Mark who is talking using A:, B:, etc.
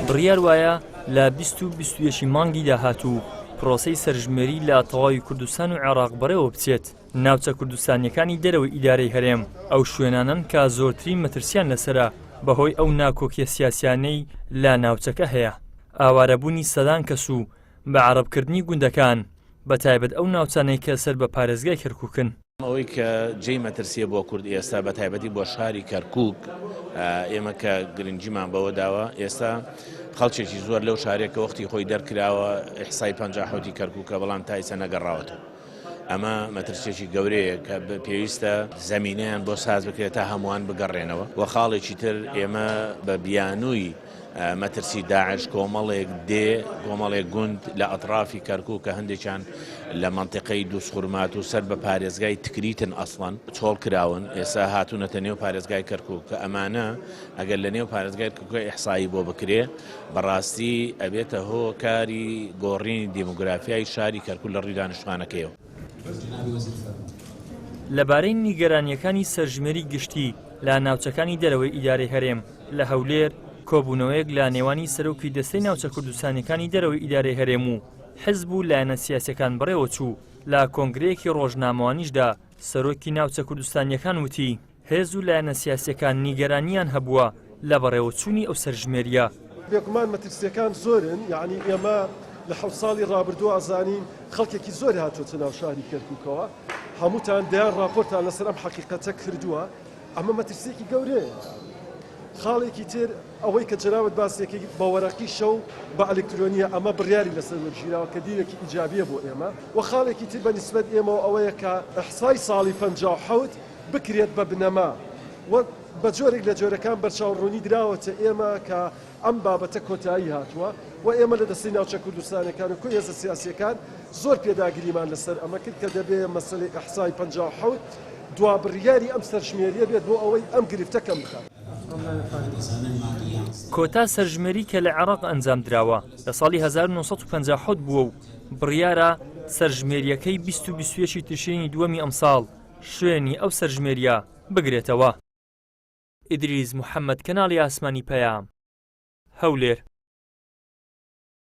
A: بڕیار وایە لە 20-21 مانگی داهاتوو پرۆسەی سەرژمێری لە تەواوی کوردستان و عێراق بەڕێوە بچێت. ناوچە کوردستانیەکانی دەرەوەی ئیدارەی هەرێم ئەو شوێنانن کە زۆرترین مەترسیان لەسرە بەهۆی ئەو ناکۆکیە سیاسیانەی لە ناوچەکە هەیە. ئاوارەبوونی سەدان کەس و بە عەرەبکردنی گوندەکان بەتایبەت ئەو ناوچانەی کە سەر بە پارێزگای کەرکووکن.
B: ئەوەی کە جێی مەترسیە بۆ کورد ئێستا بە تایبەتی بۆ شاری کەرکووک ئێمە کە گرنگیمان بەوە داوە ئێستا خەڵکێکی زۆر لەو شارێکە وەختی خۆی دەرکراوە ئیحسای 50 کەرکووکە بەڵام تا ئێستا نەگەڕاوەتەوە. ئەمە مەترسێکی گەورەیە کە پێویستە زەمینەیان بۆ ساز بکرێت تا هەمووان بگەڕێنەوە. وە خاڵێکی تر ئێمە بە بیانووی مەترسی داعش کۆمەڵێک کۆمەڵێک گوند لە ئەطرافی کەرکووک کە هەندێکیان لە منطقەی دووسخورمات و سەر بە پارێزگای تکریتن ئەسڵەن چۆڵ کراون ئێستا هاتوونەتە نێو پارێزگای کەرکووک کە ئەمانە ئەگەر لە نێو پارێزگای کەرکووک ئیحسایی بۆ بکرێ بەڕاستی ئەبێتە هۆکاری گۆڕینی دیموگرافیای شاری کەرکووک لە ڕووی دانیشتوانەکەیەوە.
A: لەبارەی نیگەرانیەکانی سەرژمێری گشتی لە ناوچەکانی دەرەوەی ئیدارەی هەرێم لە هەولێر کۆبوونەوەیەک لە نێوانی سەرۆکی دەستەی ناوچە کوردستانیەکانی دەرەوەی ئیدارەی هەرێم و حزب و لایەنە سیاسیەکان بەڕێوە چوو. لە کۆنگرەیەکی ڕۆژنامەوانیشدا سەرۆکی ناوچە کوردستانیەکان وتی هێز و لایەنە سیاسیەکان نیگەرانیان هەبووە لە بەڕێوەچوونی ئەو سەرژمێریە.
C: بێگومان مەترسیەکان زۆرن، یعنی ئێمە لە 7 ساڵی ڕابردوو ئازانین خەڵکێکی زۆر هاتوۆتە ناو شاری کەرکووکەوە، هەمووتان دەیان راپۆرتان لەسەر ئەم حەقیقەتە کردووە. ئەمە مەترسیەکی گەورەیە. خاڵێکی تر ئەوەی کە جەنابەت باسێکی باوەڕەقی شەو بە ئەلکترۆنیە ئەمە بڕیاری لەسەر وەرگیراوە کە دیرێکی ئیجابیە بۆ ئێمە. و خاڵێکی تر بە نیسبەت ئێمەوە ئەوەیە کە ئەحسای ساڵی 57 بکرێت بە بنەما و بە جۆرێک لە جۆرەکان بەرچاوڕوونی دراوەتە ئێمە کە ئەم بابەتە کۆتایی هاتووە و ئێمە لە دەستی ناوچە کوردستانەکان و هێزە سیاسیەکان زۆر پێداگریمان لەسەر ئەمە کرد کە دەبێ مەسەلەی ئەحسای 57 دوا بڕیاری ئەم سەرژمێریە بێت بۆ ئەوەی ئەم گرفتەکەم بکات.
A: کۆتا سەرژمێری کە لە عێراق ئەنجام دراوە لە ساڵی 1950 بووە و بڕیارە سەرژمێریەکەی 20-21 تشرینی دووەمی ئەمساڵ شوێنی ئەو سەرژمێریە بگرێتەوە. ئیدریس محەممەد، کەناڵی ئاسمانی پەیام، هەولێر.